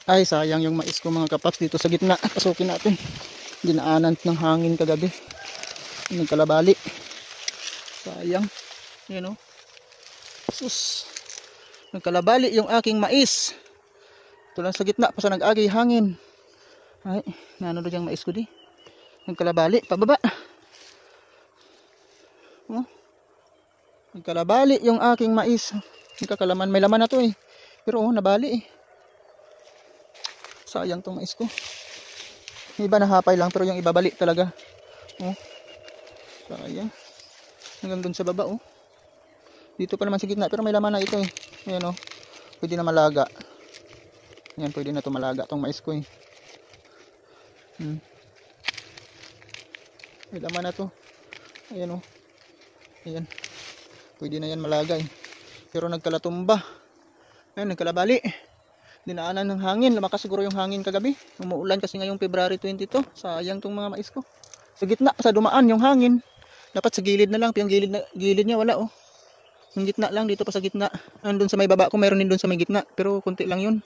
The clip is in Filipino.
Ay, sayang yung mais ko mga kapaps dito sa gitna. Pasukin natin. Dinaanan ng hangin kagabi. Nagkalabali. Sayang. Yan o. Sus. Nagkalabali yung aking mais. Ito lang sa gitna pa sa nag-agi hangin. Ay, nanunod yung mais ko di. Nagkalabali. Pababa. Oh. Nagkalabali yung aking mais. Nagkakalaman. May laman na to eh. Pero oh, nabali eh. Sayang tong mais ko. Yung iba nahapay lang pero yung iba bali talaga. Oh. Sayang. Hanggang dun sa baba oh. Dito pa naman sa gitna pero may laman na ito eh. Ayan oh. Pwede na malaga. Ayan, pwede na to malaga tong mais ko eh. May laman na to. Ayan oh. Ayan. Pwede na yan malaga eh. Pero nagkalatumba. Ayan, nagkalabali. Dinaanan ng hangin. Lumakas siguro yung hangin kagabi. Umuulan kasi ngayong February 22. Sayang tong mga mais ko. Sa gitna, sa dumaan yung hangin. Dapat sa gilid na lang. Yung gilid niya wala oh. Yung gitna lang dito pa sa gitna. Andun sa may baba ko mayroon din doon sa may gitna. Pero konti lang yun.